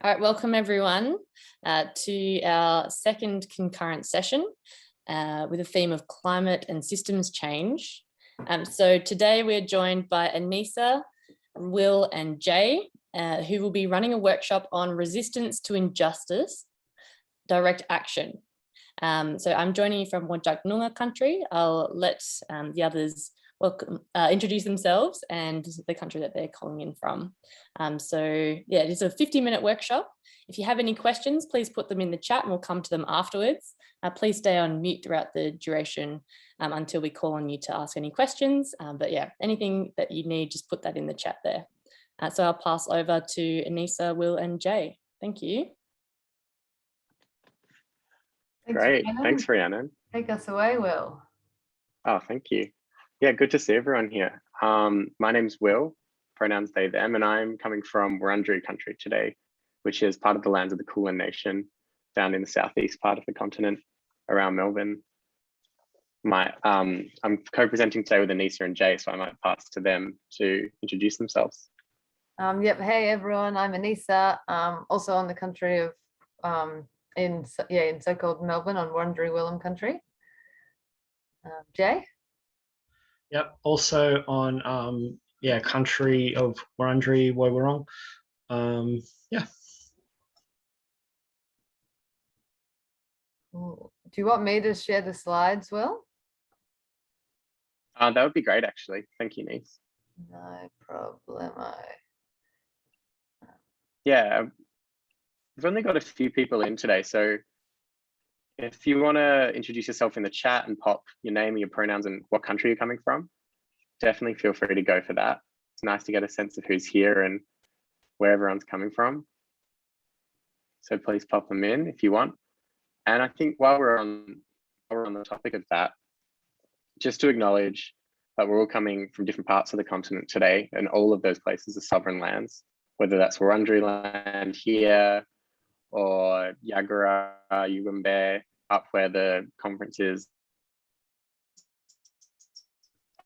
All right, welcome everyone to our second concurrent session with a theme of climate and systems change. So today we're joined by Anisa, Will and Jay, who will be running a workshop on resistance to injustice, direct action. So I'm joining you from Wajak country. I'll let the others introduce themselves and the country that they're calling in from. So yeah, it is a 50-minute workshop. If you have any questions, please put them in the chat and we'll come to them afterwards. Please stay on mute throughout the duration until we call on you to ask any questions. But yeah, anything that you need, just put that in the chat there. So I'll pass over to Anisa, Will and Jay. Thank you. Great, thanks Rhiannon. Take us away, Will. Oh, thank you. Yeah, good to see everyone here. My name's Will, pronouns they, them, and I'm coming from Wurundjeri country today, which is part of the lands of the Kulin Nation, found in the southeast part of the continent around Melbourne. I'm co-presenting today with Anisa and Jay, so I might pass to them to introduce themselves. Yep, hey everyone, I'm Anisa, also on the country of, in so-called Melbourne on Wurundjeri Willem country. Jay? Yep, also on country of Wurundjeri Woiwurrung. Yeah. Do you want me to share the slides, Will? That would be great, actually. Thank you, Nise. No problemo. Yeah, we've only got a few people in today, so if you want to introduce yourself in the chat and pop your name, your pronouns, and what country you're coming from, definitely feel free to go for that. It's nice to get a sense of who's here and where everyone's coming from. So please pop them in if you want. And I think while we're on the topic of that, just to acknowledge that we're all coming from different parts of the continent today, and all of those places are sovereign lands, whether that's Wurundjeri land here or Yagara, Yugambeh, up where the conference is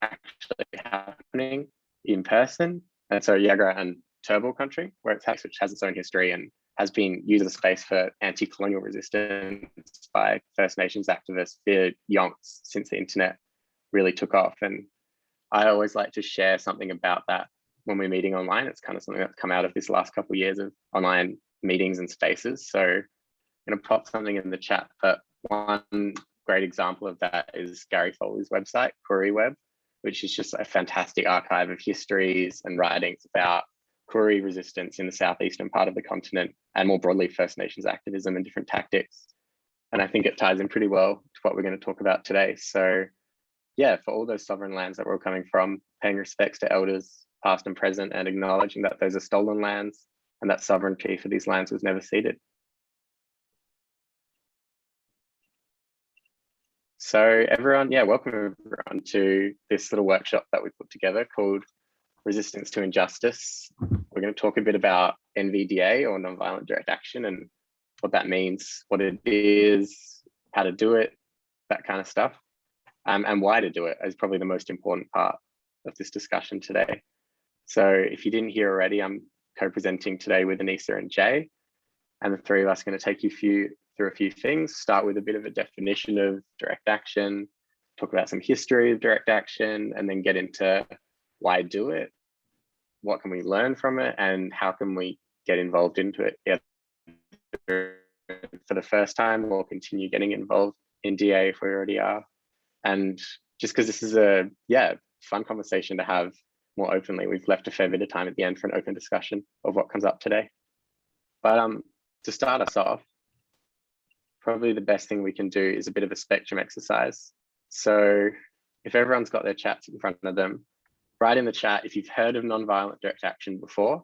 actually happening in person. And so Yagara and Turrbal country, where it's happening, which has its own history and has been used as a space for anti-colonial resistance by First Nations activists for yonks since the internet really took off. And I always like to share something about that when we're meeting online. It's kind of something that's come out of this last couple of years of online meetings and spaces. So I'm going to pop something in the chat, but one great example of that is Gary Foley's website, Koori Web, which is just a fantastic archive of histories and writings about Koori resistance in the southeastern part of the continent, and more broadly First Nations activism and different tactics. And I think it ties in pretty well to what we're going to talk about today. So yeah, for all those sovereign lands that we're coming from, paying respects to elders past and present, and acknowledging that those are stolen lands and that sovereignty for these lands was never ceded. So everyone, welcome everyone to this little workshop that we put together called Resistance to Injustice. We're going to talk a bit about NVDA, or Nonviolent Direct Action, and what that means, what it is, how to do it, that kind of stuff, and why to do it is probably the most important part of this discussion today. So if you didn't hear already, I'm co-presenting today with Anisa and Jay, and the three of us are going to take you through a few things, start with a bit of a definition of direct action, talk about some history of direct action, and then get into why do it, what can we learn from it, and how can we get involved into it either for the first time or continue getting involved in DA if we already are. And just because this is a fun conversation to have more openly, we've left a fair bit of time at the end for an open discussion of what comes up today. But to start us off, probably the best thing we can do is a bit of a spectrum exercise. So if everyone's got their chats in front of them, write in the chat if you've heard of nonviolent direct action before,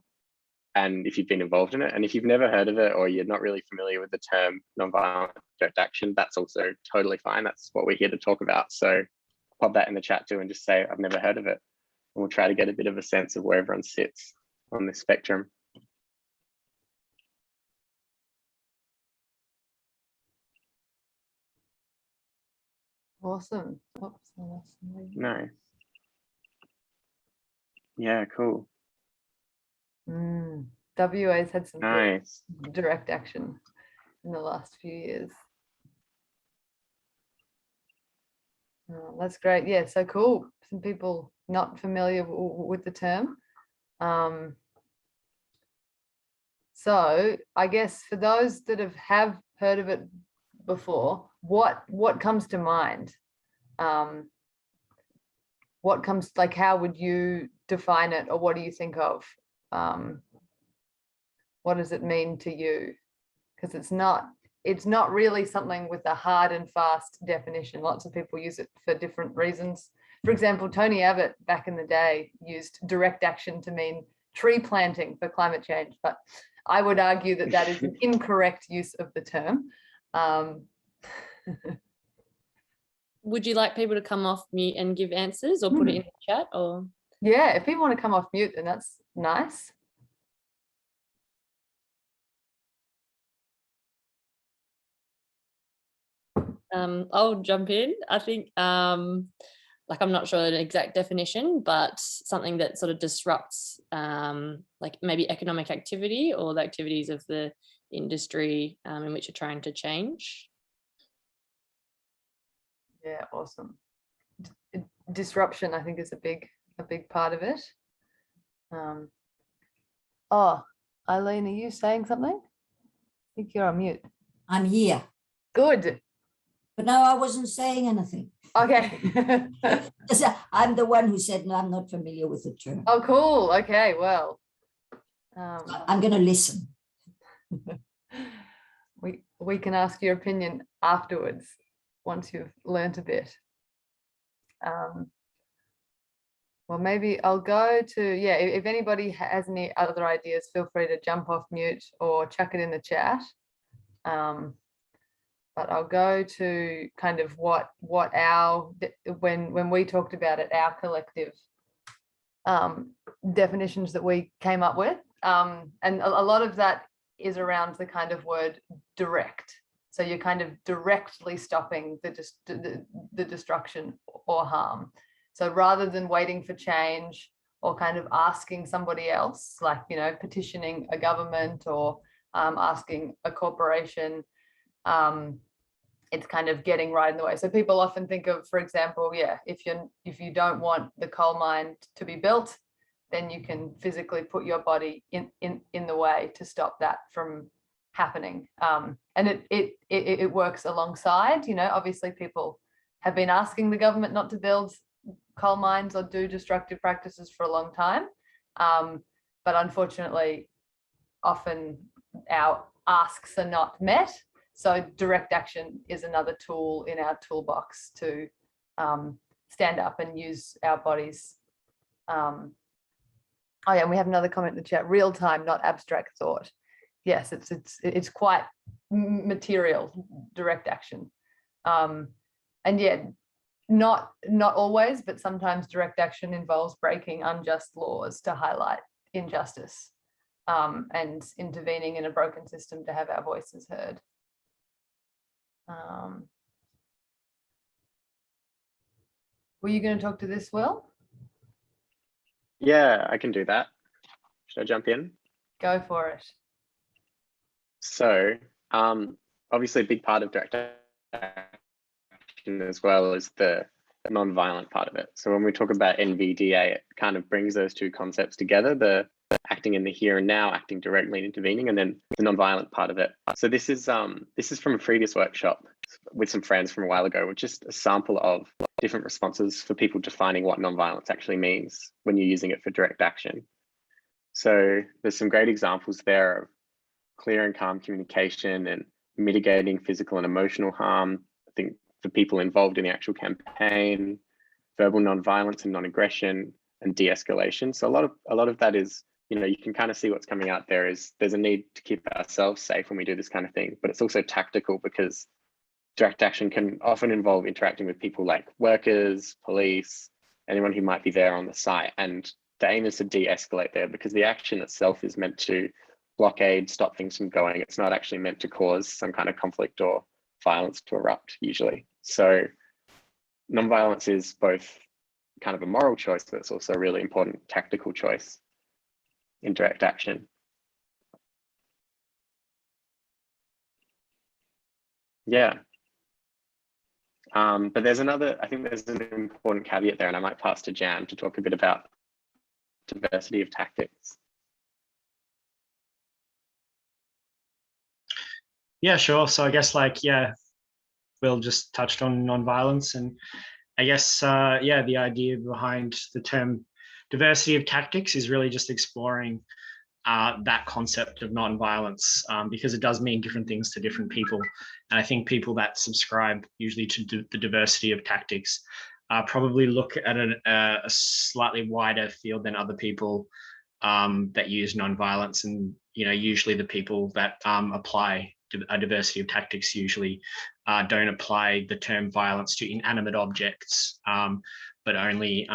and if you've been involved in it. And if you've never heard of it, or you're not really familiar with the term nonviolent direct action, that's also totally fine. That's what we're here to talk about. So pop that in the chat too and just say, I've never heard of it. And we'll try to get a bit of a sense of where everyone sits on this spectrum. Awesome. Oops, Nice. Yeah, cool. WA's had some good Nice. direct action in the last few years. Oh, that's great. Yeah, so cool. Some people not familiar with the term. So I guess for those that have heard of it before, what comes to mind? What comes, like, how would you define it, or what do you think of? What does it mean to you? Because it's not really something with a hard and fast definition. Lots of people use it for different reasons. For example, Tony Abbott back in the day used direct action to mean tree planting for climate change, but I would argue that that is an incorrect use of the term. Would you like people to come off mute and give answers, or put it in the chat? Or yeah, if people want to come off mute, then that's nice. I'll jump in. I think like, I'm not sure an exact definition, but something that sort of disrupts like maybe economic activity or the activities of the industry in which you're trying to change. Yeah, awesome. Disruption, I think, is a big part of it. Oh, Eileen, are you saying something? I think you're on mute. I'm here. Good. But no, I wasn't saying anything. Okay. I'm the one who said, no, I'm not familiar with the term. Oh, cool. Okay, well. I'm going to listen. We can ask your opinion afterwards, once you've learnt a bit. Well, maybe I'll go to, yeah, if anybody has any other ideas, feel free to jump off mute or chuck it in the chat. But I'll go to kind of what our, when we talked about it, our collective definitions that we came up with. And a lot of that is around the kind of word direct. So you're kind of directly stopping the destruction or harm. So rather than waiting for change or kind of asking somebody else, like, you know, petitioning a government or asking a corporation, it's kind of getting right in the way. So people often think of, for example, yeah, if you don't want the coal mine to be built, then you can physically put your body in the way to stop that from happening. And it works alongside, you know, obviously people have been asking the government not to build coal mines or do destructive practices for a long time. But unfortunately, often our asks are not met. So direct action is another tool in our toolbox to stand up and use our bodies. Oh yeah, and we have another comment in the chat, real time, not abstract thought. Yes, it's quite material, direct action. And yeah, not always, but sometimes direct action involves breaking unjust laws to highlight injustice, and intervening in a broken system to have our voices heard. Were you going to talk to this, Will? Yeah, I can do that. Should I jump in? Go for it. So obviously a big part of direct action as well is the non-violent part of it. So when we talk about NVDA, it kind of brings those two concepts together, the acting in the here and now, acting directly and intervening, and then the non-violent part of it. So this is from a previous workshop with some friends from a while ago, which is a sample of different responses for people defining what non-violence actually means when you're using it for direct action. So there's some great examples there of clear and calm communication and mitigating physical and emotional harm. I think for people involved in the actual campaign, verbal non-violence and non-aggression, and de-escalation. So a lot of that is, you know, you can kind of see what's coming out there is there's a need to keep ourselves safe when we do this kind of thing, but it's also tactical because direct action can often involve interacting with people like workers, police, anyone who might be there on the site. And the aim is to de-escalate there because the action itself is meant to blockade, stop things from going. It's not actually meant to cause some kind of conflict or violence to erupt usually. So non-violence is both kind of a moral choice, but it's also a really important tactical choice in direct action. Yeah. But there's I think there's an important caveat there, and I might pass to Jan to talk a bit about diversity of tactics. Yeah, sure. So I guess Will just touched on nonviolence, and I guess the idea behind the term diversity of tactics is really just exploring that concept of nonviolence, because it does mean different things to different people. And I think people that subscribe usually to the diversity of tactics probably look at a slightly wider field than other people that use nonviolence. And usually the people that apply a diversity of tactics usually don't apply the term violence to inanimate objects, but only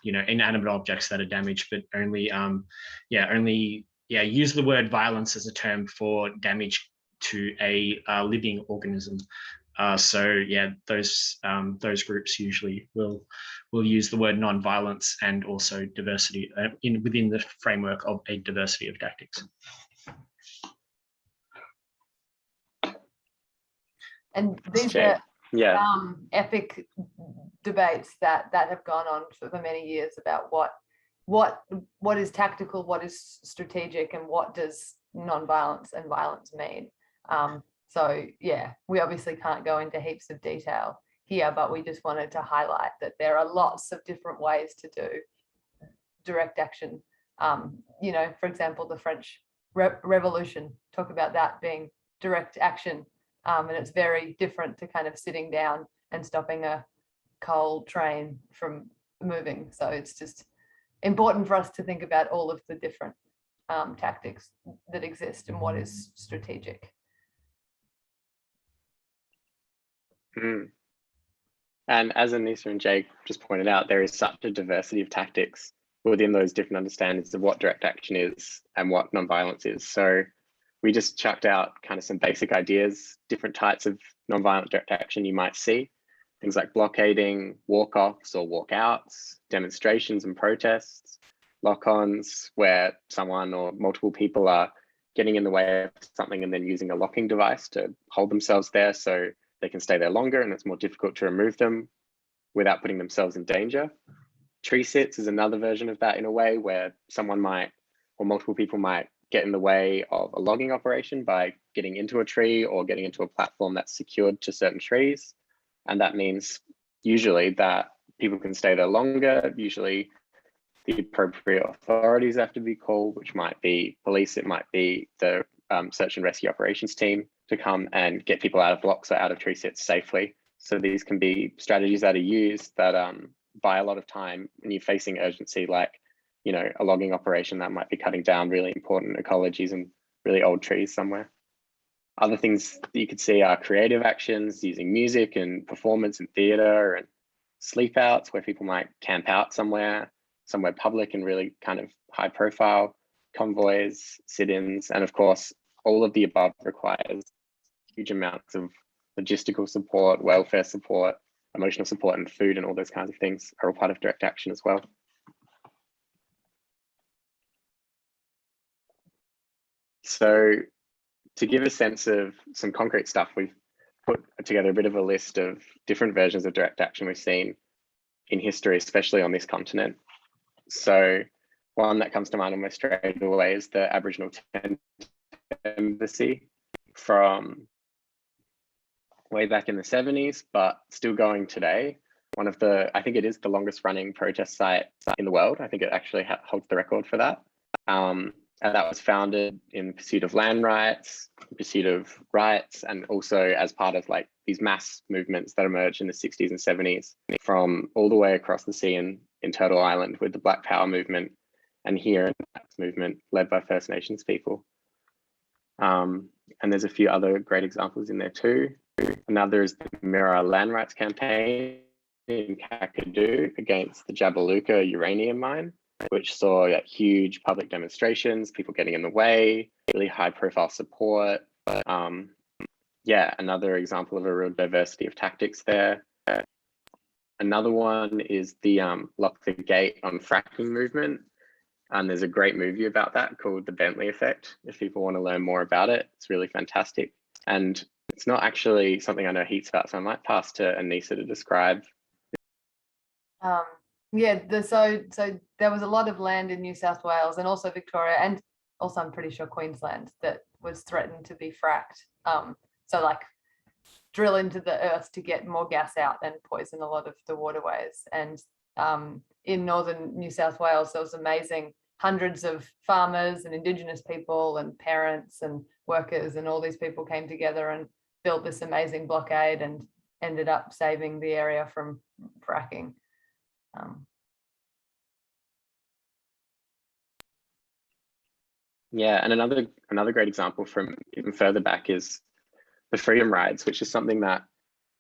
inanimate objects that are damaged, but only use the word violence as a term for damage to a living organism. Those groups usually will use the word non-violence and also diversity within the framework of a diversity of tactics. And these are yeah. Epic debates that have gone on for many years about what is tactical, what is strategic, and what does non-violence and violence mean. So yeah, we obviously can't go into heaps of detail here, but we just wanted to highlight that there are lots of different ways to do direct action. For example, the French Revolution, talk about that being direct action. And it's very different to kind of sitting down and stopping a coal train from moving. So it's just important for us to think about all of the different tactics that exist and what is strategic. And as Anisa and Jake just pointed out, there is such a diversity of tactics within those different understandings of what direct action is and what nonviolence is. So we just chucked out kind of some basic ideas, different types of nonviolent direct action you might see. Things like blockading, walk-offs or walkouts, demonstrations and protests, lock-ons, where someone or multiple people are getting in the way of something and then using a locking device to hold themselves there so they can stay there longer and it's more difficult to remove them without putting themselves in danger. Tree sits is another version of that in a way where someone might, or multiple people might, get in the way of a logging operation by getting into a tree or getting into a platform that's secured to certain trees. And that means usually that people can stay there longer. Usually the appropriate authorities have to be called, which might be police, it might be the search and rescue operations team to come and get people out of blocks or out of tree sits safely. So these can be strategies that are used that buy a lot of time when you're facing urgency, like a logging operation that might be cutting down really important ecologies and really old trees somewhere. Other things that you could see are creative actions using music and performance and theatre and sleep outs where people might camp out somewhere public and really kind of high profile, convoys, sit-ins, and of course, all of the above requires huge amounts of logistical support, welfare support, emotional support, and food, and all those kinds of things are all part of direct action as well. So to give a sense of some concrete stuff, we've put together a bit of a list of different versions of direct action we've seen in history, especially on this continent. So one that comes to mind almost straight away is the Aboriginal Tent Embassy from way back in the 70s, but still going today. One of the, I think it is the longest running protest site in the world. I think it actually holds the record for that. And that was founded in pursuit of land rights, pursuit of rights, and also as part of like these mass movements that emerged in the 60s and 70s from all the way across the sea in Turtle Island with the Black Power movement, and here in the movement led by First Nations people. And there's a few other great examples in there too. Another is the Mirror Land Rights Campaign in Kakadu against the Jabiluka uranium mine, which saw huge public demonstrations, people getting in the way, really high profile support. Another example of a real diversity of tactics there. Another one is the Lock the Gate on Fracking movement. And there's a great movie about that called The Bentley Effect. If people want to learn more about it, it's really fantastic. And it's not actually something I know heaps about, so I might pass to Anisa to describe. Yeah, so there was a lot of land in New South Wales and also Victoria, and also I'm pretty sure Queensland, that was threatened to be fracked. So like drill into the earth to get more gas out and poison a lot of the waterways. And in northern New South Wales, there was amazing hundreds of farmers and Indigenous people and parents and workers, and all these people came together and built this amazing blockade and ended up saving the area from fracking. Yeah, and another great example from even further back is the freedom rides, which is something that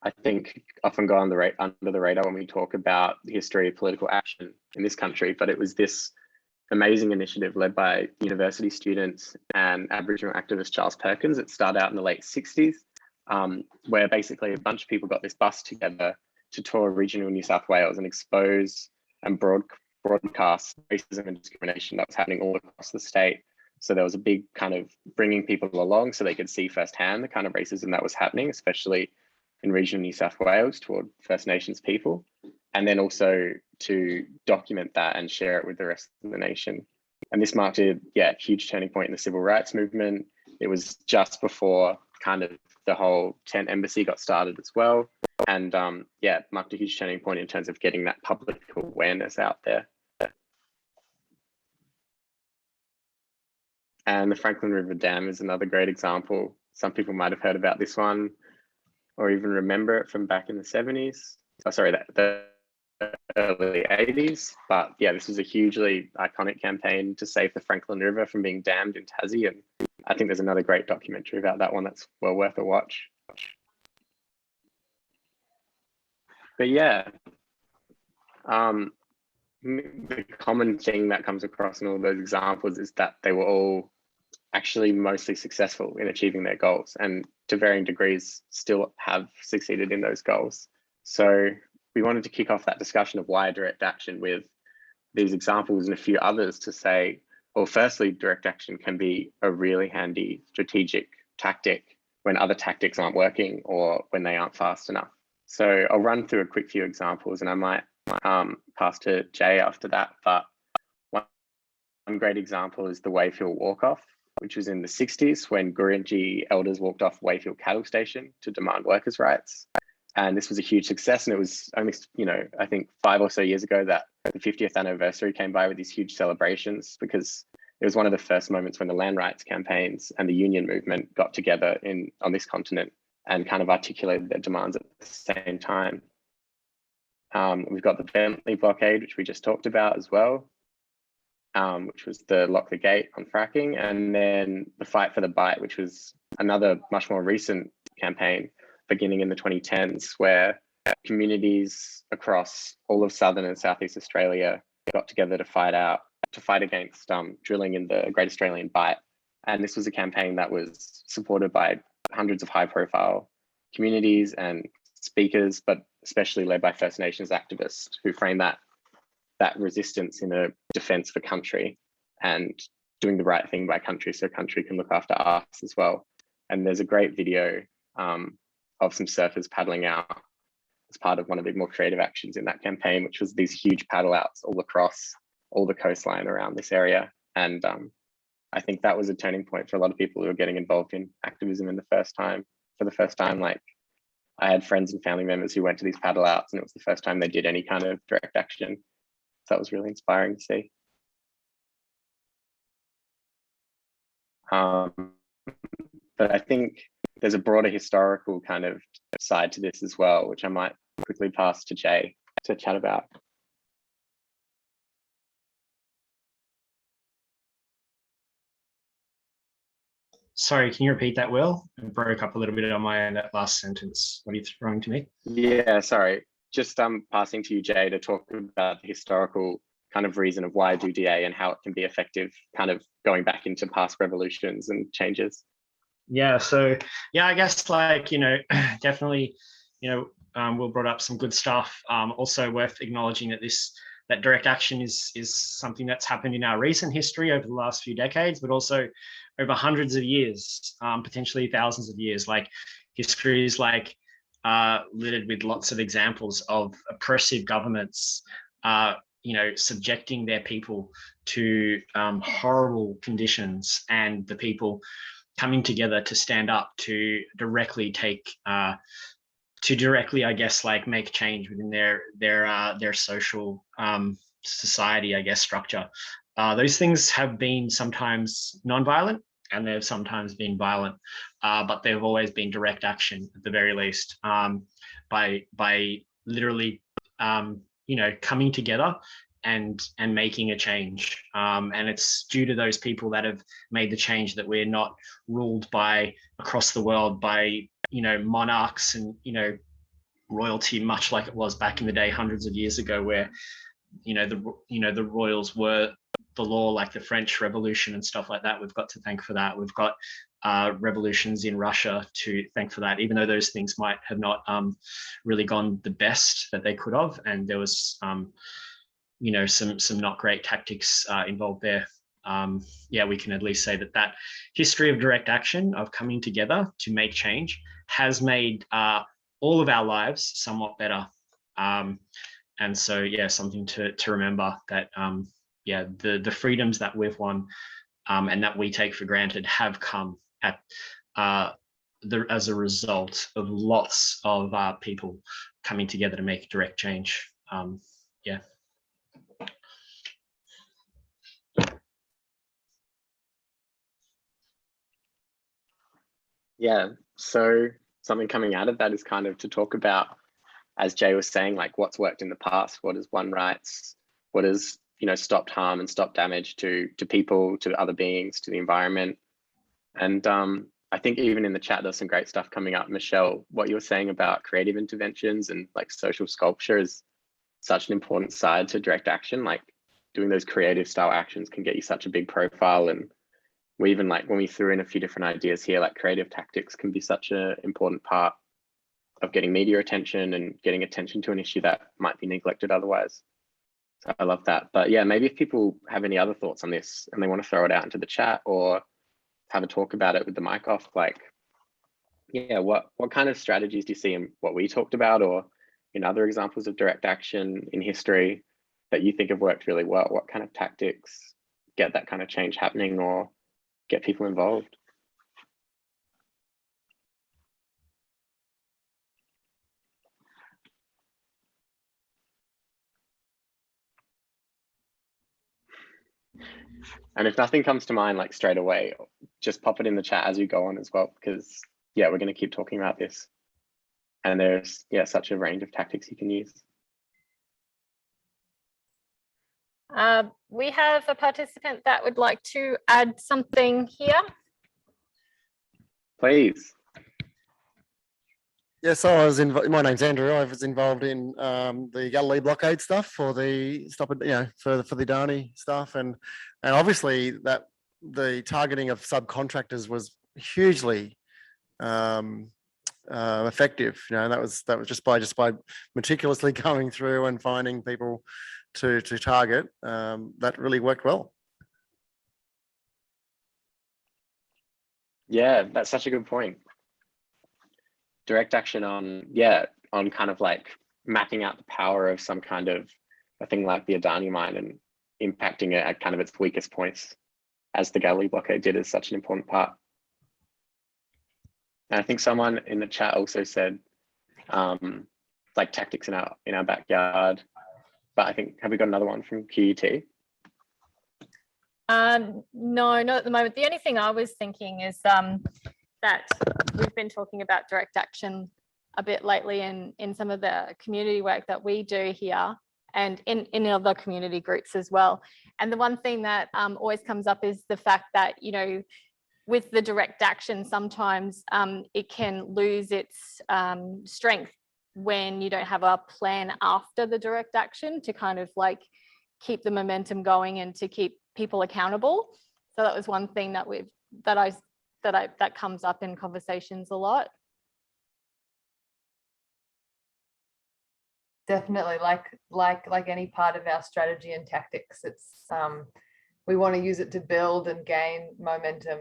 I think often go under the radar when we talk about the history of political action in this country. But it was this amazing initiative led by university students and Aboriginal activist Charles Perkins. It started out in the late 60s, where basically a bunch of people got this bus together to tour regional New South Wales and expose and broadcast racism and discrimination that was happening all across the state. So there was a big kind of bringing people along so they could see firsthand the kind of racism that was happening, especially in regional New South Wales toward First Nations people, and then also to document that and share it with the rest of the nation. And this marked a huge turning point in the civil rights movement. It was just before kind of the whole tent embassy got started as well. And marked a huge turning point in terms of getting that public awareness out there. And the Franklin River Dam is another great example. Some people might have heard about this one or even remember it from back in the 70s. Oh, sorry, the early 80s. But yeah, this was a hugely iconic campaign to save the Franklin River from being dammed in Tassie. And I think there's another great documentary about that one that's well worth a watch. But yeah, the common thing that comes across in all those examples is that they were all actually mostly successful in achieving their goals, and to varying degrees still have succeeded in those goals. So we wanted to kick off that discussion of why direct action with these examples and a few others to say, well, firstly, direct action can be a really handy strategic tactic when other tactics aren't working or when they aren't fast enough. So I'll run through a quick few examples and I might pass to Jay after that. But one great example is the Wayfield Walk-Off, which was in the 60s when Gurindji elders walked off Wayfield Cattle Station to demand workers' rights. And this was a huge success. And it was only, I think 5 or so years ago that the 50th anniversary came by with these huge celebrations, because it was one of the first moments when the land rights campaigns and the union movement got together on this continent and kind of articulated their demands at the same time. We've got the Bentley blockade, which we just talked about as well, which was the Lock the Gate on fracking, and then the Fight for the Bite, which was another much more recent campaign beginning in the 2010s, where communities across all of southern and southeast Australia got together to fight against drilling in the Great Australian Bight. And this was a campaign that was supported by hundreds of high-profile communities and speakers, but especially led by First Nations activists who framed that resistance in a defense for country and doing the right thing by country so country can look after us as well. And there's a great video of some surfers paddling out as part of one of the more creative actions in that campaign, which was these huge paddle outs all across all the coastline around this area. And I think that was a turning point for a lot of people who were getting involved in activism for the first time. Like, I had friends and family members who went to these paddle outs and it was the first time they did any kind of direct action. So that was really inspiring to see. But I think there's a broader historical kind of side to this as well, which I might quickly pass to Jay to chat about. Sorry, can you repeat that, Will? I broke up a little bit on my end, that last sentence. What are you throwing to me? Yeah, sorry. Just passing to you, Jay, to talk about the historical kind of reason of why do DA and how it can be effective, kind of going back into past revolutions and changes. Yeah, so I guess definitely, Will brought up some good stuff. Also worth acknowledging that direct action is something that's happened in our recent history over the last few decades, but also over hundreds of years, potentially thousands of years. Like, history is like littered with lots of examples of oppressive governments, subjecting their people to horrible conditions, and the people coming together to stand up to directly I guess, like make change within their social society, I guess, structure. Those things have been sometimes non-violent, and they've sometimes been violent, but they've always been direct action at the very least, by literally coming together and making a change. And it's due to those people that have made the change that we're not ruled by across the world by monarchs and royalty, much like it was back in the day hundreds of years ago, where the royals were the law, like the French Revolution and stuff like that. We've got to thank for that. We've got revolutions in Russia to thank for that, even though those things might have not really gone the best that they could have, and there was some not great tactics involved there. We can at least say that history of direct action, of coming together to make change, has made all of our lives somewhat better. And so, something to remember, that the freedoms that we've won and that we take for granted have come at as a result of lots of people coming together to make direct change. So something coming out of that is kind of to talk about, as Jay was saying, like what's worked in the past, what has won rights, what has stopped harm and stopped damage to people, to other beings, to the environment. And I think even in the chat there's some great stuff coming up. Michelle, what you were saying about creative interventions and like social sculpture is such an important side to direct action. Like doing those creative style actions can get you such a big profile. And we even, like, when we threw in a few different ideas here, like creative tactics can be such an important part of getting media attention and getting attention to an issue that might be neglected otherwise. So I love that. But yeah, maybe if people have any other thoughts on this and they want to throw it out into the chat or have a talk about it with the mic off, like, what kind of strategies do you see in what we talked about, or in other examples of direct action in history that you think have worked really well? What kind of tactics get that kind of change happening or get people involved? And if nothing comes to mind like straight away, just pop it in the chat as we go on as well, because we're going to keep talking about this. And there's such a range of tactics you can use. We have a participant that would like to add something here. Please. Yes, my name's Andrew. I was involved in the Galilee blockade stuff for the for the Adani stuff, and obviously that the targeting of subcontractors was hugely effective. That was just by meticulously going through and finding people to target. That really worked well. Yeah, that's such a good point. Direct action on kind of like mapping out the power of some kind of a thing like the Adani mine and impacting it at kind of its weakest points, as the Galilee blockade did, is such an important part. And I think someone in the chat also said like tactics in our backyard, but I think, have we got another one from QUT? No, not at the moment. The only thing I was thinking is that we've been talking about direct action a bit lately in some of the community work that we do here and in other community groups as well. And the one thing that always comes up is the fact that, with the direct action, sometimes it can lose its strength when you don't have a plan after the direct action to kind of like keep the momentum going and to keep people accountable. So that was one thing that comes up in conversations a lot. Definitely, like any part of our strategy and tactics, it's we want to use it to build and gain momentum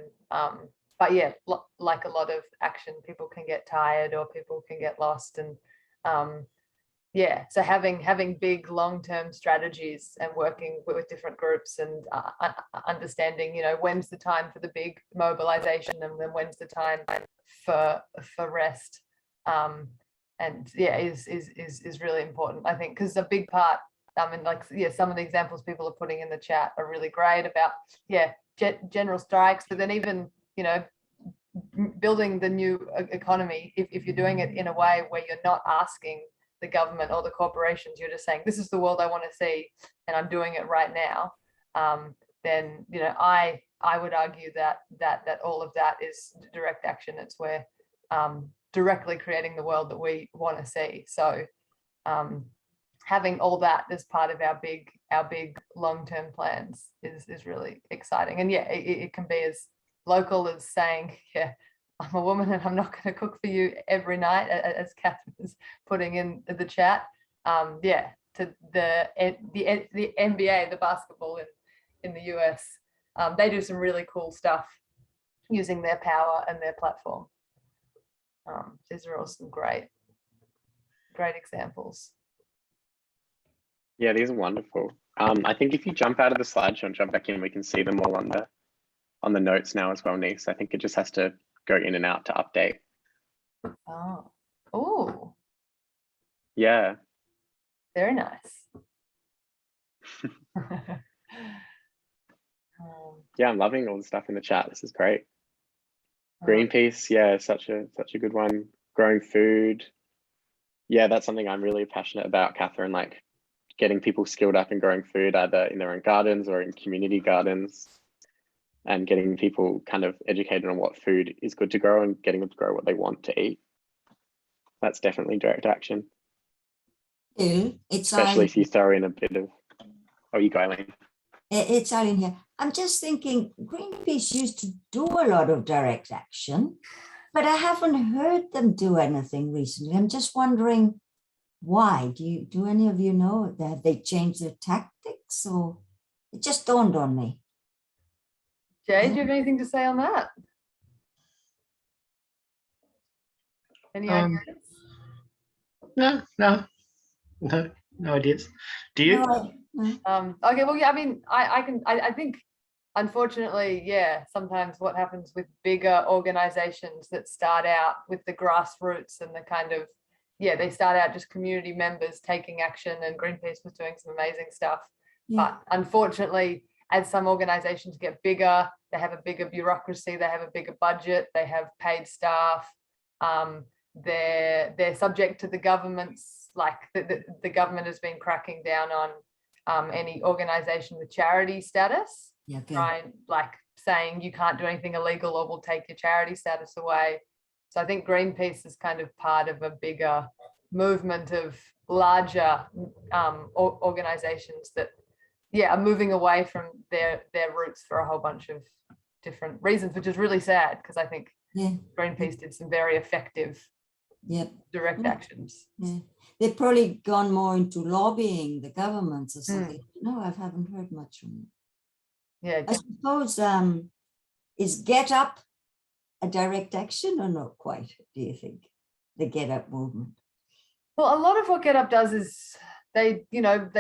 but yeah, like a lot of action, people can get tired or people can get lost, and yeah, so having big long-term strategies and working with different groups and understanding, you know, when's the time for the big mobilization and then when's the time for rest, and yeah, is really important, I think, because a big part, I mean, like, yeah, some of the examples people are putting in the chat are really great about, yeah, general strikes, but then even, you know, building the new economy, if you're doing it in a way where you're not asking the government or the corporations, you're just saying, this is the world I want to see and I'm doing it right now, then, you know, I would argue that all of that is direct action. It's where directly creating the world that we want to see. So having all that as part of our big long-term plans is really exciting. And yeah, it can be as local as saying, yeah, I'm a woman and I'm not going to cook for you every night, as Catherine is putting in the chat. Yeah, to the NBA, the basketball in the US, they do some really cool stuff using their power and their platform. These are all some great examples. Yeah, these are wonderful. I think if you jump out of the slideshow and jump back in, we can see them all on the notes now as well, Nise. I think it just has to go in and out to update. Oh, yeah, very nice. yeah, I'm loving all the stuff in the chat. This is great. Greenpeace, yeah, such a good one. Growing food, yeah, that's something I'm really passionate about, Catherine, like getting people skilled up in growing food, either in their own gardens or in community gardens, and getting people kind of educated on what food is good to grow and getting them to grow what they want to eat. That's definitely direct action. It's especially if you throw in a bit of, oh, you go, Eileen. It's Eileen here. I'm just thinking Greenpeace used to do a lot of direct action, but I haven't heard them do anything recently. I'm just wondering why. Do any of you know? Have they changed their tactics, or it just dawned on me? Jay, do you have anything to say on that? Any ideas? No ideas. Do you? No. Okay, well, yeah, I mean, I think, unfortunately, yeah, sometimes what happens with bigger organizations that start out with the grassroots and the kind of, yeah, they start out just community members taking action, and Greenpeace was doing some amazing stuff. Yeah. But unfortunately, as some organizations get bigger, they have a bigger bureaucracy, they have a bigger budget, they have paid staff, they're subject to the government's, like the government has been cracking down on any organization with charity status, trying, like, saying you can't do anything illegal or we'll take your charity status away. So I think Greenpeace is kind of part of a bigger movement of larger organizations that, yeah, are moving away from their roots for a whole bunch of different reasons, which is really sad, because I think Greenpeace did some very effective direct actions. Yeah. They've probably gone more into lobbying the governments or something. No, I haven't heard much from them. Yeah, I suppose, is Get Up a direct action or not quite, do you think, the Get Up movement? Well, a lot of what Get Up does is they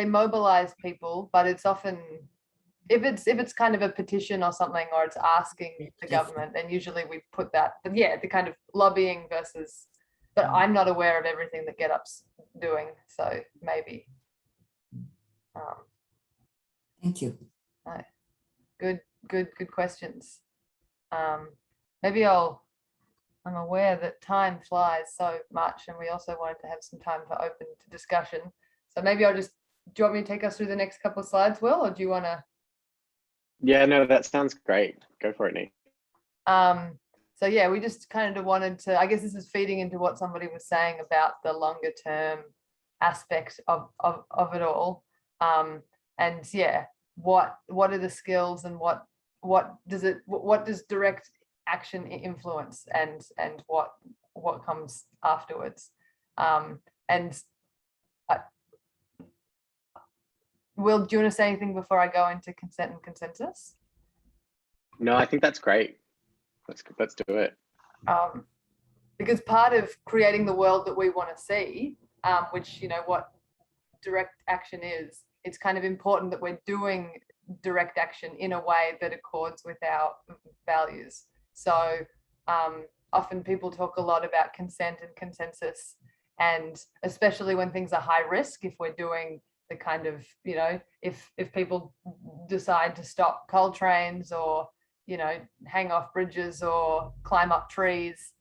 mobilize people, but it's often, if it's kind of a petition or something, or it's asking the government, then usually we put that, but yeah, the kind of lobbying versus, but I'm not aware of everything that Get Up's doing, so maybe. Thank you. Right. Good questions. Maybe I'm aware that time flies so much, and we also wanted to have some time for open discussion. So maybe do you want me to take us through the next couple of slides, Will, or do you want to? Yeah, no, that sounds great. Go for it, Nick. So yeah, we just kind of wanted to, I guess this is feeding into what somebody was saying about the longer term aspect of it all. And yeah, what are the skills, and what does direct action influence, and what comes afterwards? And Will, do you want to say anything before I go into consent and consensus? No, I think that's great. Let's do it. Because part of creating the world that we want to see, which, you know, what direct action is, it's kind of important that we're doing direct action in a way that accords with our values. So often people talk a lot about consent and consensus, and especially when things are high risk, if we're doing the kind of, you know, if people decide to stop coal trains, or, you know, hang off bridges or climb up trees,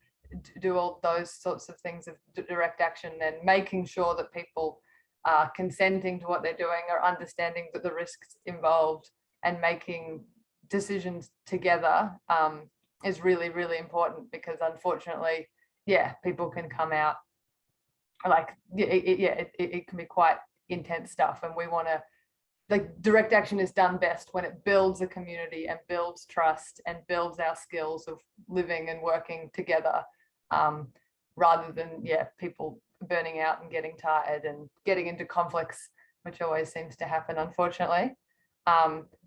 do all those sorts of things of direct action, then making sure that people are consenting to what they're doing, or understanding that the risks involved, and making decisions together is really, really important. Because unfortunately, yeah, people can come out like, it can be quite intense stuff, and we want to, like, direct action is done best when it builds a community and builds trust and builds our skills of living and working together, rather than, yeah, people burning out and getting tired and getting into conflicts, which always seems to happen, unfortunately.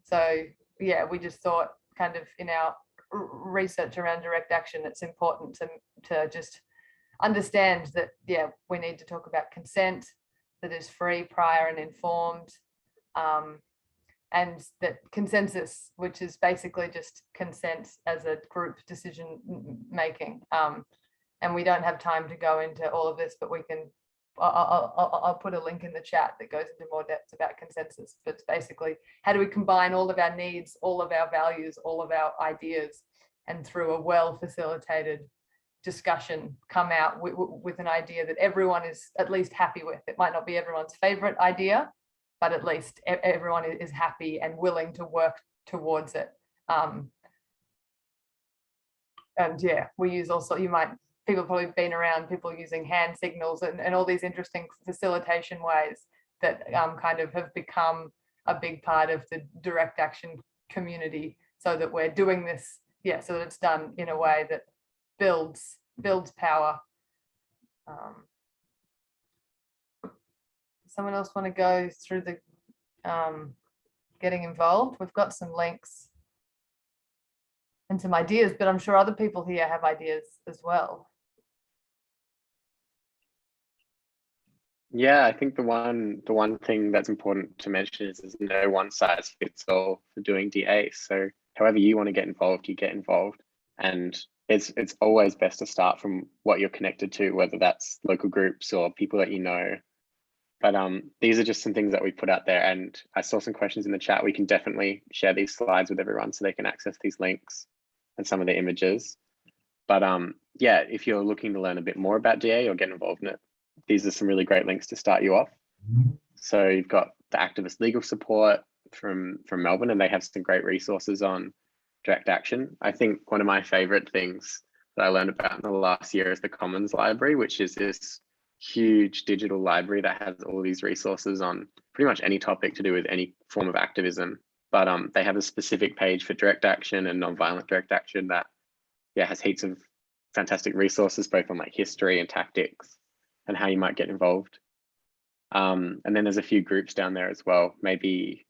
So yeah, we just thought, kind of in our research around direct action, it's important to just understand that, yeah, we need to talk about consent that is free, prior and informed, and that consensus, which is basically just consent as a group decision making. And we don't have time to go into all of this, but we can, I'll put a link in the chat that goes into more depth about consensus. But it's basically, how do we combine all of our needs, all of our values, all of our ideas, and through a well-facilitated discussion come out with an idea that everyone is at least happy with. It might not be everyone's favorite idea, but at least everyone is happy and willing to work towards it. And yeah, we use also, people have probably been around people using hand signals and all these interesting facilitation ways that kind of have become a big part of the direct action community, so that we're doing this, yeah, so that it's done in a way that builds power. Someone else want to go through the getting involved? We've got some links and some ideas, but I'm sure other people here have ideas as well. Yeah, I think the one thing that's important to mention is there's no one size fits all for doing DA. So however you want to get involved, you get involved. And it's always best to start from what you're connected to, whether that's local groups or people that you know. But these are just some things that we put out there, and I saw some questions in the chat. We can definitely share these slides with everyone so they can access these links and some of the images. But yeah, if you're looking to learn a bit more about DA or get involved in it, these are some really great links to start you off. So you've got the activist legal support from Melbourne, and they have some great resources on direct action. I think one of my favorite things that I learned about in the last year is the Commons Library, which is this huge digital library that has all these resources on pretty much any topic to do with any form of activism. But they have a specific page for direct action and non-violent direct action that, yeah, has heaps of fantastic resources, both on like history and tactics and how you might get involved. And then there's a few groups down there as well. Maybe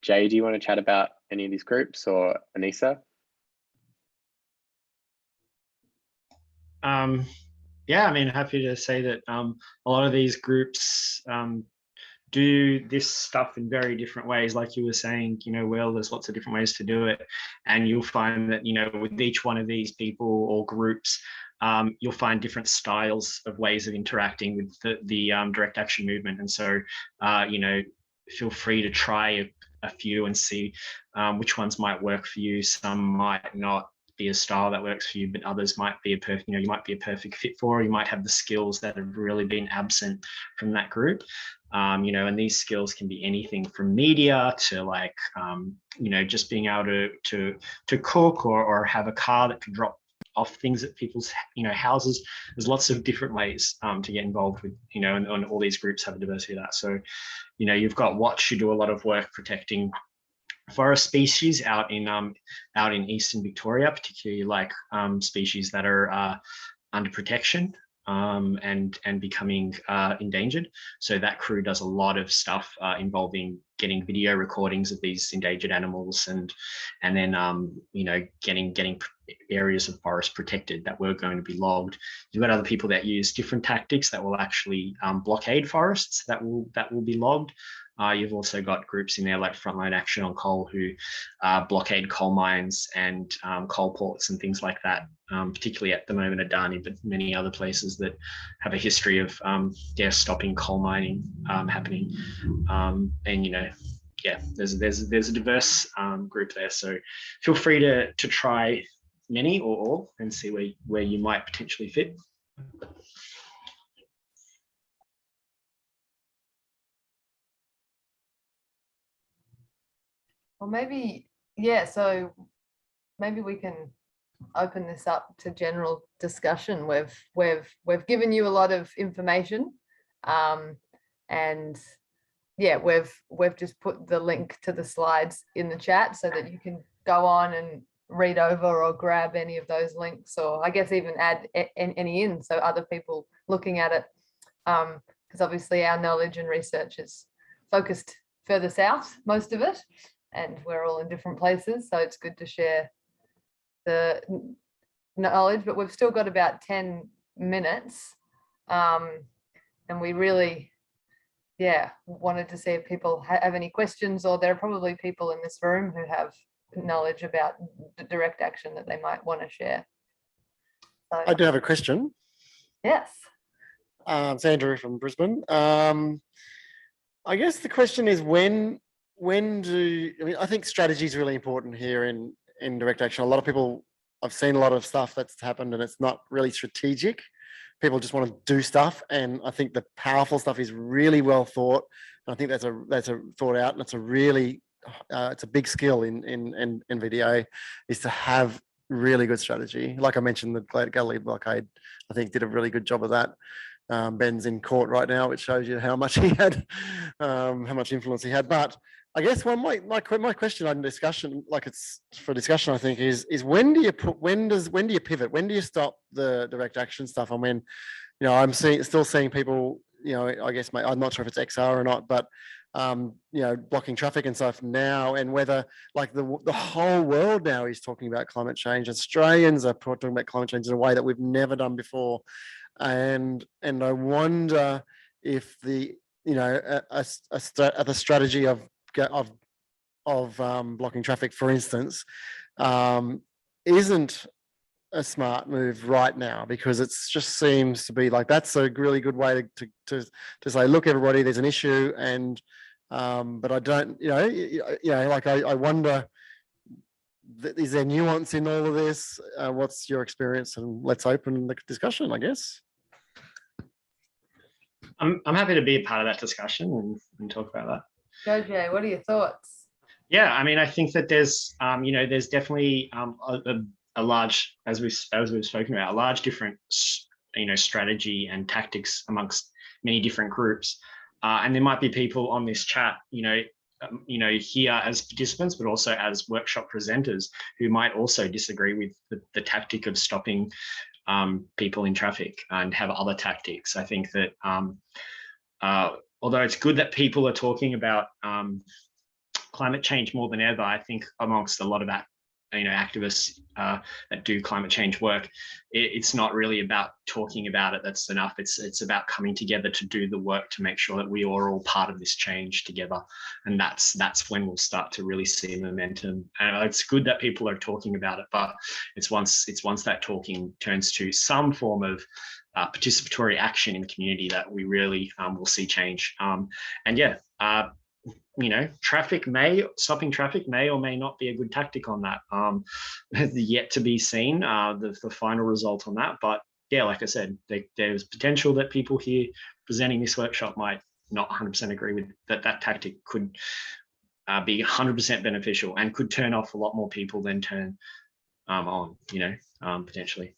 Jay, do you want to chat about any of these groups, or Anisa? Yeah, I mean, happy to say that a lot of these groups do this stuff in very different ways. Like you were saying, you know, Will, there's lots of different ways to do it. And you'll find that, you know, with each one of these people or groups, you'll find different styles of ways of interacting with the direct action movement. And so, you know, feel free to try a few and see which ones might work for you. Some might not be a style that works for you, but others might be you might be a perfect fit for, or you might have the skills that have really been absent from that group. You know, and these skills can be anything from media to like, you know, just being able to cook or have a car that can drop off things at people's, you know, houses. There's lots of different ways to get involved with, you know, and all these groups have a diversity of that. So, you know, you've got Watch, who do a lot of work protecting forest species out in eastern Victoria, particularly like species that are under protection. and becoming endangered. So that crew does a lot of stuff involving getting video recordings of these endangered animals and then you know, getting areas of forest protected that were going to be logged. You've got other people that use different tactics that will actually blockade forests that will be logged. You've also got groups in there like Frontline Action on Coal who blockade coal mines and coal ports and things like that, particularly at the moment at Adani, but many other places that have a history of stopping coal mining happening. And you know, yeah, there's a diverse group there. So feel free to try many or all and see where you might potentially fit. Well, maybe, yeah, so maybe we can open this up to general discussion. We've given you a lot of information, and yeah, we've just put the link to the slides in the chat so that you can go on and read over or grab any of those links, or I guess even add any in so other people looking at it, because obviously our knowledge and research is focused further south, most of it, and we're all in different places, so it's good to share the knowledge. But we've still got about 10 minutes, and we really, yeah, wanted to see if people have any questions, or there are probably people in this room who have knowledge about the direct action that they might want to share. So, I do have a question. yes. It's Andrew from Brisbane. I guess the question is I think strategy is really important here in direct action. A lot of people, I've seen a lot of stuff that's happened and it's not really strategic. People just want to do stuff, and I think the powerful stuff is really well thought. And I think that's a thought out, and it's a really it's a big skill in NVDA, is to have really good strategy. Like I mentioned, the Galilee blockade, I think, did a really good job of that. Ben's in court right now, which shows you how much he had, how much influence he had. But I guess my question on discussion, like it's for discussion, I think is when do you pivot? When do you stop the direct action stuff? I mean, you know, I'm still seeing people, you know, I guess I'm not sure if it's XR or not, but you know, blocking traffic and stuff now, and whether like the whole world now is talking about climate change. Australians are talking about climate change in a way that we've never done before. And I wonder if the, you know, the strategy of blocking traffic, for instance, isn't a smart move right now, because it just seems to be like that's a really good way to say, look, everybody, there's an issue, and but I don't, you know, like I wonder, is there nuance in all of this? What's your experience? And let's open the discussion, I guess. I'm happy to be a part of that discussion and talk about that. Go, Jay, what are your thoughts? Yeah, I mean, I think that there's, you know, there's definitely a large, as we've spoken about, a large different, you know, strategy and tactics amongst many different groups, and there might be people on this chat, you know, here as participants, but also as workshop presenters who might also disagree with the tactic of stopping people in traffic and have other tactics. I think that although it's good that people are talking about climate change more than ever, I think amongst a lot of that, you know, activists that do climate change work, it's not really about talking about it. That's enough. It's about coming together to do the work to make sure that we are all part of this change together, and that's when we'll start to really see momentum. And it's good that people are talking about it, but it's once that talking turns to some form of participatory action in the community that we really will see change. And yeah. You know, stopping traffic may or may not be a good tactic on that. Yet to be seen, the final result on that. But yeah, like I said, there's potential that people here presenting this workshop might not 100% agree with that tactic could be 100% beneficial and could turn off a lot more people than turn on, you know, potentially.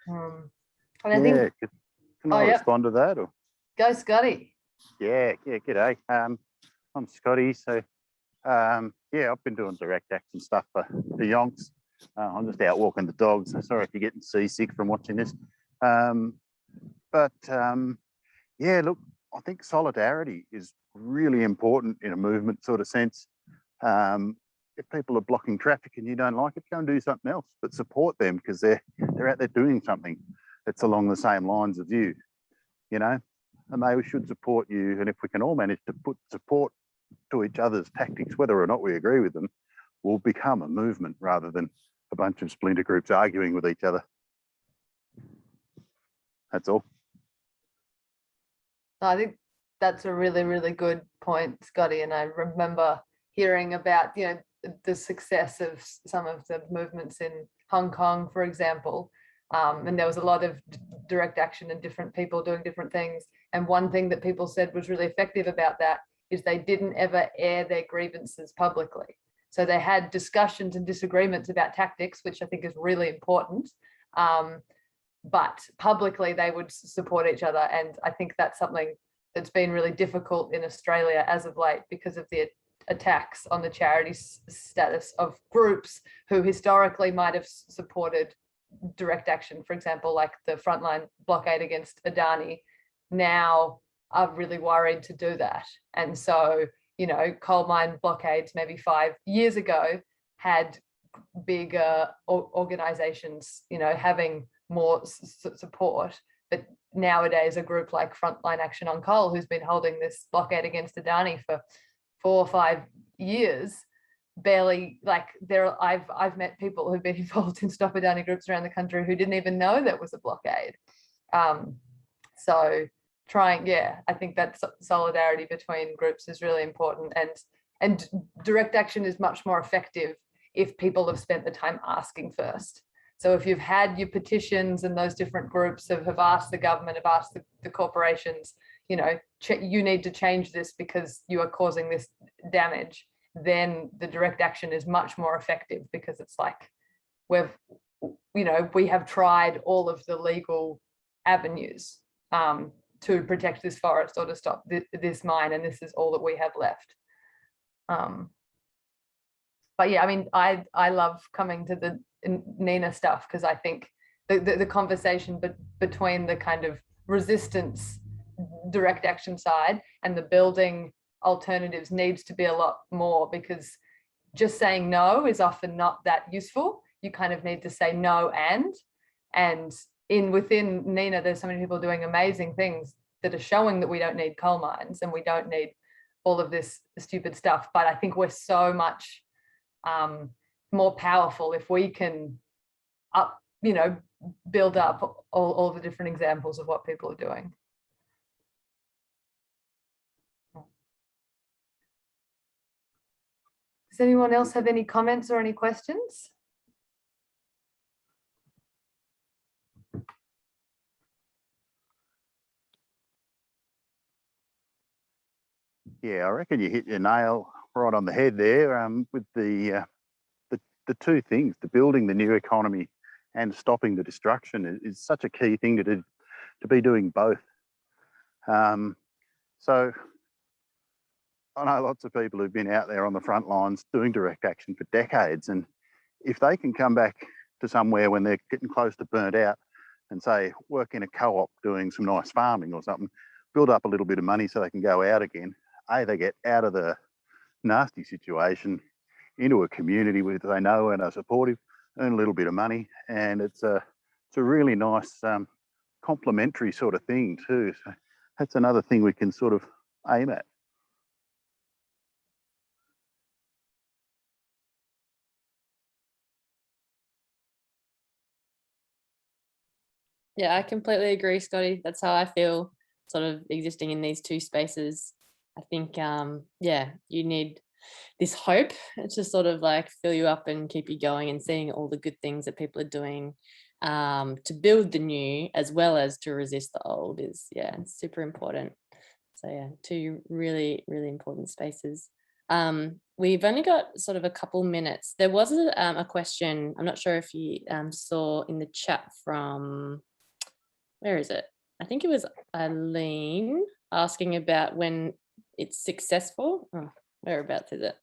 And I think, can I respond to that? Or? Go, Scotty. Yeah, g'day. I'm Scotty. So, yeah, I've been doing direct action stuff for yonks. I'm just out walking the dogs. So sorry if you're getting seasick from watching this. Yeah, look, I think solidarity is really important in a movement sort of sense. If people are blocking traffic and you don't like it, go and do something else, but support them because they're out there doing something that's along the same lines as you, you know, and they should support you. And if we can all manage to put support to each other's tactics, whether or not we agree with them, will become a movement rather than a bunch of splinter groups arguing with each other. That's all. I think that's a really, really good point, Scotty. And I remember hearing about, you know, the success of some of the movements in Hong Kong, for example. And there was a lot of direct action and different people doing different things. And one thing that people said was really effective about that is they didn't ever air their grievances publicly. So they had discussions and disagreements about tactics, which I think is really important. But publicly they would support each other. And I think that's something that's been really difficult in Australia as of late because of the attacks on the charity status of groups who historically might have supported direct action, for example, like the frontline blockade against Adani, now are really worried to do that. And so, you know, coal mine blockades maybe 5 years ago had bigger organizations, you know, having more support. But nowadays, a group like Frontline Action on Coal, who's been holding this blockade against Adani for 4 or 5 years, barely, like, I've met people who've been involved in Stop Adani groups around the country who didn't even know there was a blockade. So I think that solidarity between groups is really important, and direct action is much more effective if people have spent the time asking first. So if you've had your petitions and those different groups have asked the government, have asked the corporations, you know, you need to change this because you are causing this damage, then the direct action is much more effective because it's like we have tried all of the legal avenues to protect this forest or to stop this mine, and this is all that we have left. But yeah, I mean, I love coming to the NENA stuff because I think the conversation between the kind of resistance direct action side and the building alternatives needs to be a lot more, because just saying no is often not that useful. You kind of need to say no and within NENA, there's so many people doing amazing things that are showing that we don't need coal mines and we don't need all of this stupid stuff. But I think we're so much more powerful if we can build up all the different examples of what people are doing. Does anyone else have any comments or any questions? Yeah, I reckon you hit your nail right on the head there with the two things, the building the new economy and stopping the destruction is such a key thing to do, to be doing both. So I know lots of people who've been out there on the front lines doing direct action for decades, and if they can come back to somewhere when they're getting close to burnt out and say work in a co-op doing some nice farming or something, build up a little bit of money so they can go out again. They get out of the nasty situation into a community where they know and are supportive, earn a little bit of money, and it's a really nice complementary sort of thing too. So that's another thing we can sort of aim at. Yeah, I completely agree, Scotty. That's how I feel sort of existing in these two spaces. I think, yeah, you need this hope to sort of like fill you up and keep you going, and seeing all the good things that people are doing to build the new as well as to resist the old is, yeah, it's super important. So yeah, two really, really important spaces. We've only got sort of a couple minutes. There was a question, I'm not sure if you saw in the chat from, where is it? I think it was Eileen asking about when it's successful. Oh, whereabouts is it?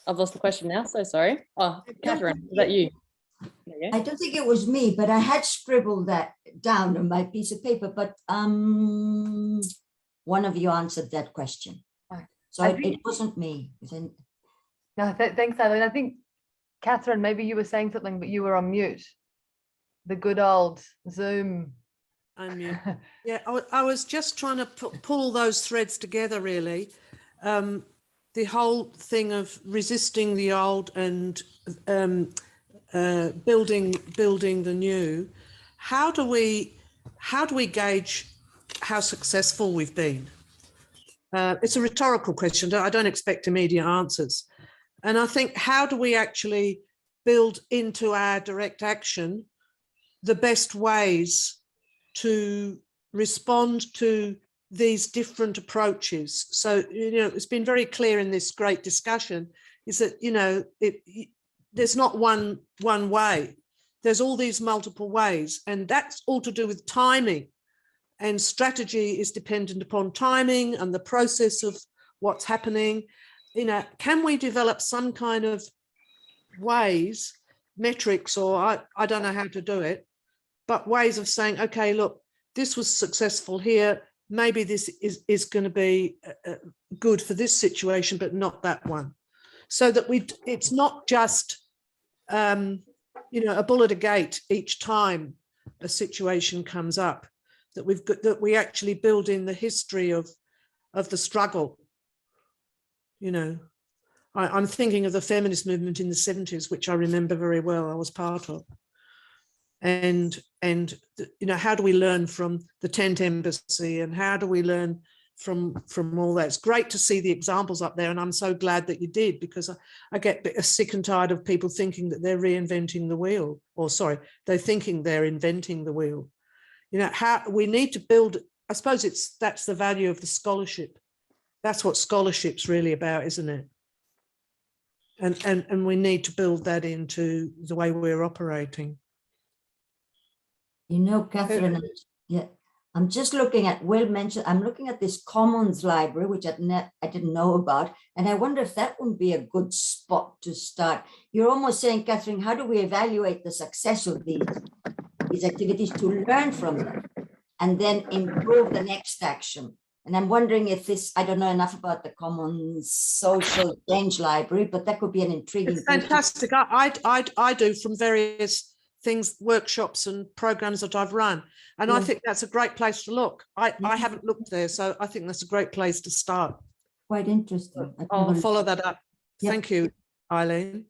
I've lost the question now, so sorry. Oh, Catherine, is that you? There you go. I don't think it was me, but I had scribbled that down on my piece of paper, but one of you answered that question. So it wasn't me. No, thanks, Eileen. I think, Catherine, maybe you were saying something, but you were on mute. The good old Zoom. Unmute. Yeah, I was just trying to pull those threads together, really. The whole thing of resisting the old and building the new. How do we gauge how successful we've been? It's a rhetorical question. I don't expect immediate answers. And I think, how do we actually build into our direct action the best ways to respond to these different approaches? So, it's been very clear in this great discussion is that, there's not one way. There's all these multiple ways, and that's all to do with timing. And strategy is dependent upon timing and the process of what's happening. Can we develop some kind of ways, metrics, or I don't know how to do it, but ways of saying, okay, look, this was successful here. Maybe this is going to be good for this situation, but not that one. So that it's not just, a bull at a gate each time a situation comes up, that we actually build in the history of the struggle. I'm thinking of the feminist movement in the 70s, which I remember very well. I was part of. And how do we learn from the tent embassy, and how do we learn from all that? It's great to see the examples up there, and I'm so glad that you did, because I get sick and tired of people thinking that they're reinventing the wheel, or sorry, they're thinking they're inventing the wheel. How we need to build, I suppose that's the value of the scholarship. That's what scholarship's really about, isn't it? And we need to build that into the way we're operating. Catherine, yeah, I'm just looking at, Will mentioned, I'm looking at this Commons library, which I didn't know about, and I wonder if that would be a good spot to start. You're almost saying, Catherine, how do we evaluate the success of these activities to learn from them and then improve the next action? And I'm wondering if I don't know enough about the Commons Social Change Library, but that could be an intriguing. It's fantastic. I do from various things, workshops and programs that I've run. And I think that's a great place to look. I haven't looked there, so I think that's a great place to start. Quite interesting. I'll follow that up. Yep. Thank you, Eileen.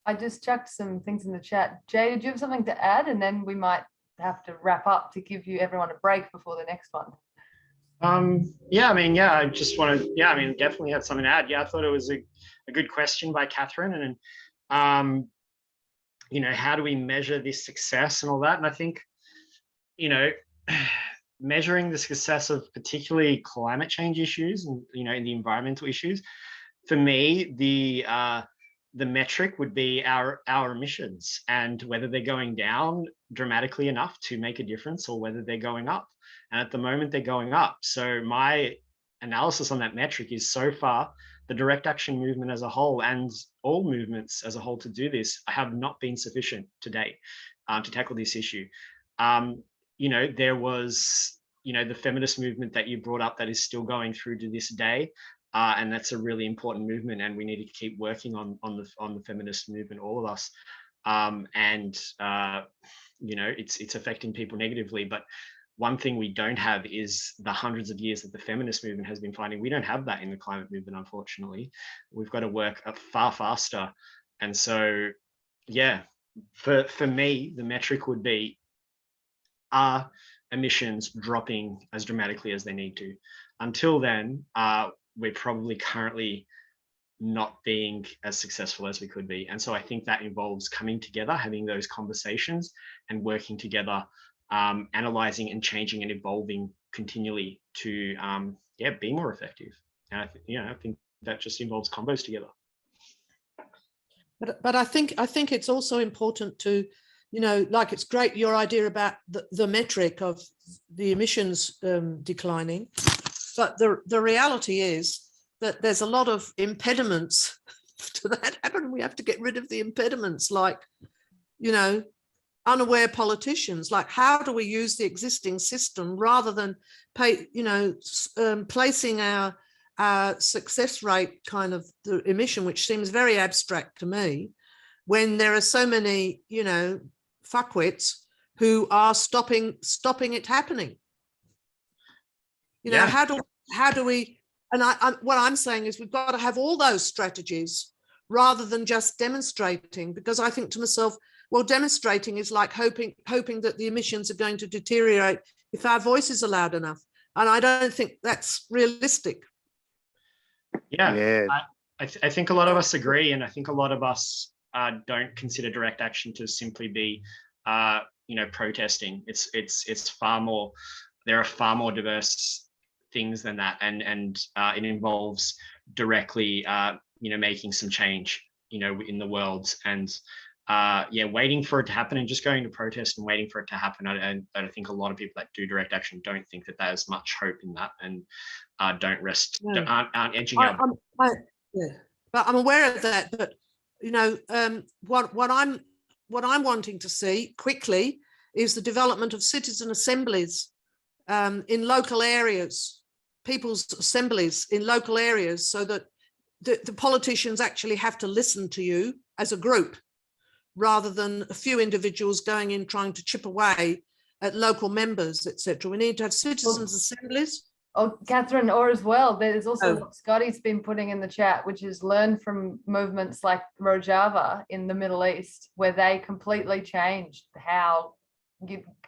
I just chucked some things in the chat. Jay, did you have something to add? And then we might have to wrap up to give everyone a break before the next one. I just want to, definitely had something to add. I thought it was a good question by Catherine, and how do we measure this success and all that? And I think, measuring the success of particularly climate change issues and, in the environmental issues, for me, the metric would be our emissions, and whether they're going down dramatically enough to make a difference, or whether they're going up. And at the moment, they're going up. So my analysis on that metric is, so far, the direct action movement as a whole, and all movements as a whole to do this, have not been sufficient to date to tackle this issue. There was, the feminist movement that you brought up that is still going through to this day. And that's a really important movement, and we need to keep working on the feminist movement, all of us. It's affecting people negatively. But one thing we don't have is the hundreds of years that the feminist movement has been fighting. We don't have that in the climate movement, unfortunately. We've got to work far faster. And so, for me, the metric would be, are emissions dropping as dramatically as they need to? Until then, we're probably currently not being as successful as we could be. And so I think that involves coming together, having those conversations, and working together, analyzing and changing and evolving continually to be more effective. And I think that just involves combos together. But I think it's also important to, it's great your idea about the metric of the emissions declining, but the reality is that there's a lot of impediments to that happen, we have to get rid of the impediments, like, you know, unaware politicians. Like, how do we use the existing system rather than placing our success rate kind of the emission, which seems very abstract to me, when there are so many, you know, fuckwits who are stopping it happening. You know, how do we, and what I'm saying is we've got to have all those strategies rather than just demonstrating, because I think to myself, well, demonstrating is like hoping that the emissions are going to deteriorate if our voices are loud enough. And I don't think that's realistic. Yeah. I think a lot of us agree. And I think a lot of us don't consider direct action to simply be, you know, protesting. It's far more, there are far more diverse things than that. And it involves directly, you know, making some change, you know, in the world. And yeah, waiting for it to happen and just going to protest and waiting for it to happen. I think a lot of people that do direct action don't think that there's much hope in that, and don't rest, No. aren't edging out. Yeah, but I'm aware of that. But you know, what I'm wanting to see quickly is the development of citizen assemblies in local areas, people's assemblies in local areas, so that the politicians actually have to listen to you as a group, rather than a few individuals going in trying to chip away at local members, etc. We need to have citizens' assemblies. Oh, Catherine, or as well, there's also what Scotty's been putting in the chat, which is learn from movements like Rojava in the Middle East, where they completely changed how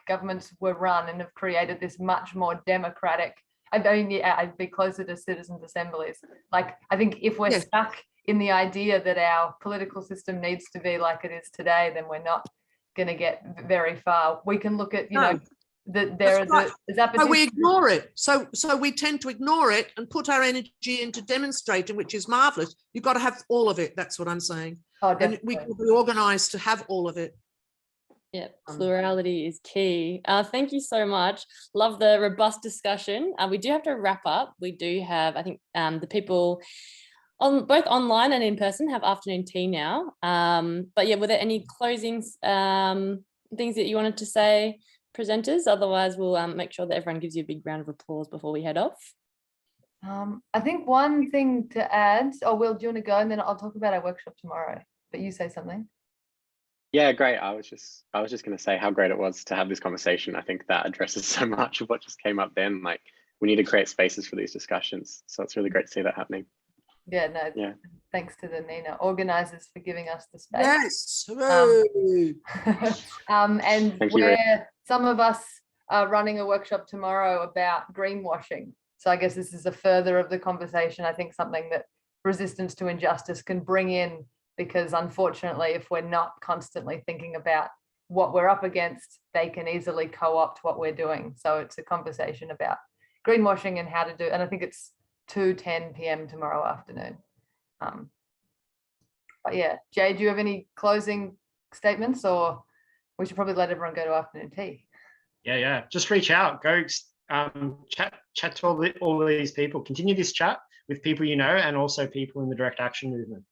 governments were run and have created this much more democratic. I mean, yeah, I'd be closer to citizens' assemblies. Like, I think if we're stuck in the idea that our political system needs to be like it is today, then we're not going to get very far. We can look at, you know, that there are so we ignore it. So we tend to ignore it and put our energy into demonstrating, which is marvelous. You've got to have all of it. That's what I'm saying. Oh, and we can be organised to have all of it. Yeah, plurality is key. Thank you so much. Love the robust discussion. We do have to wrap up. We do have, I think, the people on both online and in person have afternoon tea now. But yeah, were there any closing things that you wanted to say, presenters? Otherwise, we'll make sure that everyone gives you a big round of applause before we head off. I think one thing to add, Will, do you want to go? And then I'll talk about our workshop tomorrow, but you say something. Yeah, great. I was just going to say how great it was to have this conversation. I think that addresses so much of what just came up then. Like, we need to create spaces for these discussions. So it's really great to see that happening. Yeah, no, thanks to the NENA organisers for giving us the space. Yes. And some of us are running a workshop tomorrow about greenwashing. So I guess this is a further of the conversation. I think something that Resistance to Injustice can bring in, because unfortunately, if we're not constantly thinking about what we're up against, they can easily co-opt what we're doing. So it's a conversation about greenwashing and how to do, and I think it's 2:10 p.m. tomorrow afternoon. But yeah, Jay, do you have any closing statements, or we should probably let everyone go to afternoon tea? Yeah. Just reach out, go chat to all of these people. Continue this chat with people you know, and also people in the direct action movement.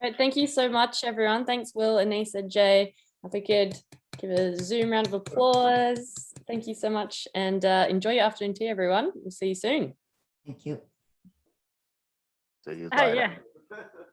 Great, thank you so much, everyone. Thanks, Will, Anisa, Jay. If we could give a Zoom round of applause. Thank you so much, and enjoy your afternoon tea, everyone. We'll see you soon. Thank you. See you later. Yeah.